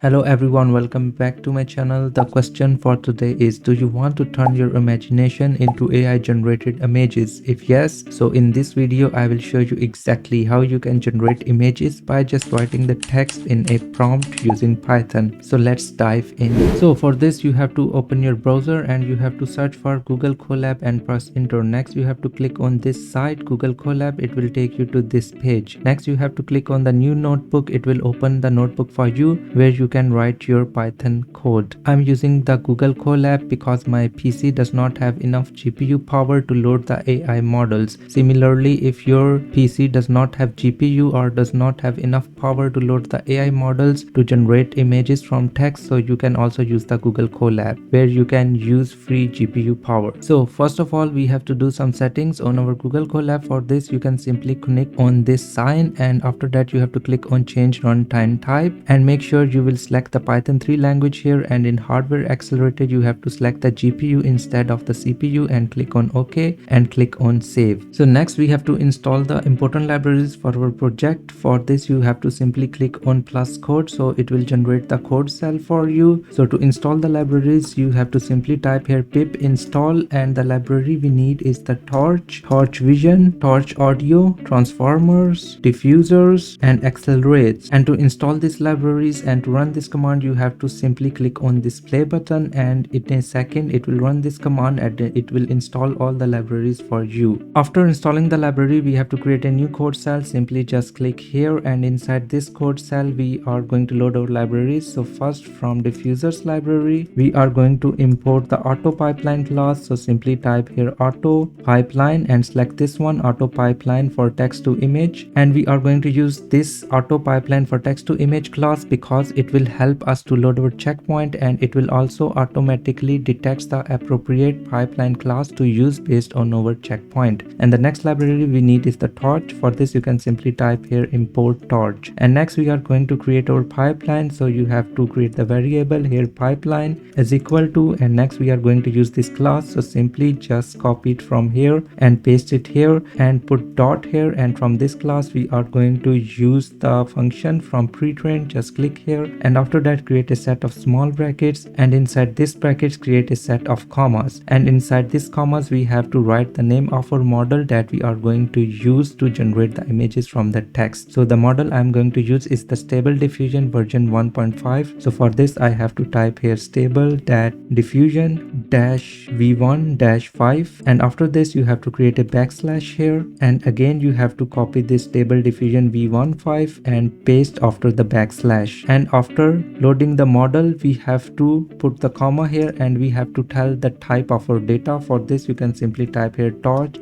Hello everyone, welcome back to my channel. The question for today is, do you want to turn your imagination into AI generated images? If yes, so in this video I will show you exactly how you can generate images by just writing the text in a prompt using Python. So let's dive in. So for this you have to open your browser and you have to search for Google Colab and press enter. Next you have to click on this site Google Colab. It will take you to this page. Next you have to click on the new notebook. It will open the notebook for you where you can write your Python code. I'm using the Google Colab because my PC does not have enough GPU power to load the AI models. Similarly, if your PC does not have GPU or does not have enough power to load the AI models to generate images from text, so you can also use the Google Colab where you can use free GPU power. So first of all, we have to do some settings on our Google Colab. For this, you can simply click on this sign, and after that you have to click on change runtime type and make sure you will select the Python 3 language here, and in hardware accelerated you have to select the GPU instead of the CPU and click on OK and click on save. So next we have to install the important libraries for our project. For this you have to simply click on plus code, so it will generate the code cell for you. So to install the libraries you have to simply type here pip install, and the library we need is the torch, torch vision, torch audio, transformers, diffusers and accelerates. And to install these libraries and to run this command you have to simply click on this play button, and in a second it will run this command and it will install all the libraries for you. After installing the library we have to create a new code cell. Simply just click here, and inside this code cell we are going to load our libraries. So first, from diffusers library we are going to import the auto pipeline class. So simply type here auto pipeline and select this one, auto pipeline for text to image, and we are going to use this auto pipeline for text to image class because it will help us to load our checkpoint, and it will also automatically detect the appropriate pipeline class to use based on our checkpoint. And the next library we need is the torch. For this you can simply type here import torch, and next we are going to create our pipeline. So you have to create the variable here pipeline is equal to, and next we are going to use this class. So simply just copy it from here and paste it here and put dot here, and from this class we are going to use the function from pre-train. Just click here, and after that create a set of small brackets, and inside this brackets create a set of commas, and inside this commas we have to write the name of our model that we are going to use to generate the images from the text. So the model I'm going to use is the Stable Diffusion version 1.5. so for this I have to type here stable diffusion v1-5, and after this you have to create a backslash here, and again you have to copy this Stable Diffusion v1.5 and paste after the backslash. And after loading the model we have to put the comma here, and we have to tell the type of our data. For this you can simply type here torch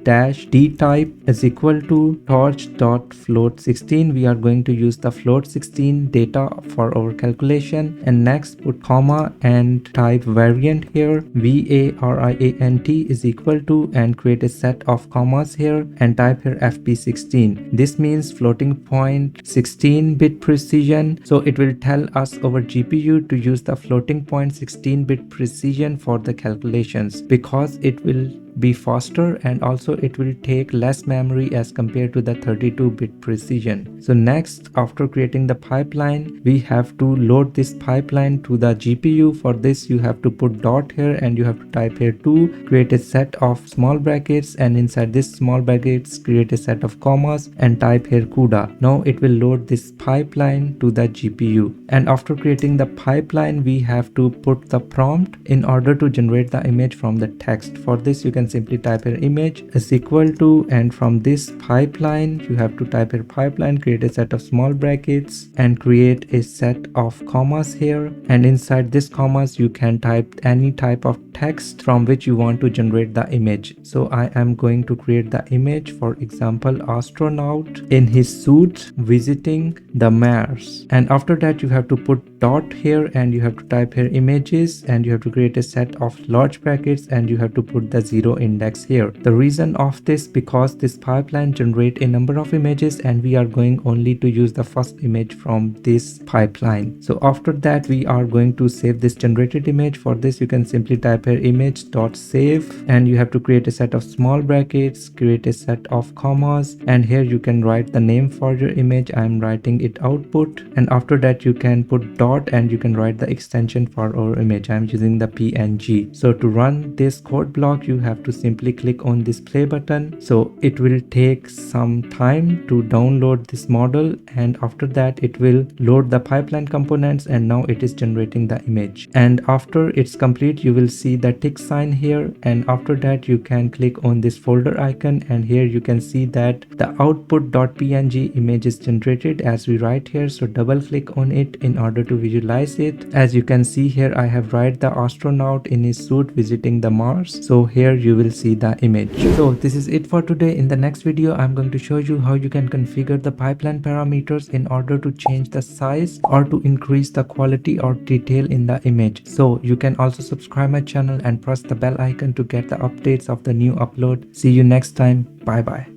d type is equal to torch.float16. we are going to use the float16 data for our calculation, and next put comma and type variant here variant is equal to, and create a set of commas here and type here fp16. this means floating point 16-bit precision. So it will tell us our GPU to use the floating point 16-bit precision for the calculations because it will be faster, and also it will take less memory as compared to the 32-bit precision. So next, after creating the pipeline we have to load this pipeline to the GPU. For this you have to put dot here, and you have to type here 2, create a set of small brackets, and inside this small brackets create a set of commas and type here CUDA. Now it will load this pipeline to the GPU, and after creating the pipeline we have to put the prompt in order to generate the image from the text. For this you can simply type here image is equal to, and from this pipeline you have to type here pipeline, create a set of small brackets and create a set of commas here, and inside this commas you can type any type of text from which you want to generate the image. So I am going to create the image, for example astronaut in his suit visiting the Mars, and after that you have to put dot here, and you have to type here images, and you have to create a set of large brackets, and you have to put the 0 index here. The reason of this because this pipeline generate a number of images and we are going only to use the first image from this pipeline. So after that we are going to save this generated image. For this you can simply type compare image dot save, and you have to create a set of small brackets, create a set of commas, and here you can write the name for your image. I am writing it output, and after that you can put dot and you can write the extension for our image. I am using the PNG. So to run this code block, you have to simply click on this play button. So it will take some time to download this model, and after that it will load the pipeline components, and now it is generating the image. And after it's complete, you will see the tick sign here, and after that you can click on this folder icon, and here you can see that the output.png image is generated as we write here. So double click on it in order to visualize it. As you can see here, I have write the astronaut in his suit visiting the Mars. So here you will see the image. So this is it for today. In the next video, I'm going to show you how you can configure the pipeline parameters in order to change the size or to increase the quality or detail in the image. So you can also subscribe my channel and press the bell icon to get the updates of the new upload. See you next time. Bye bye.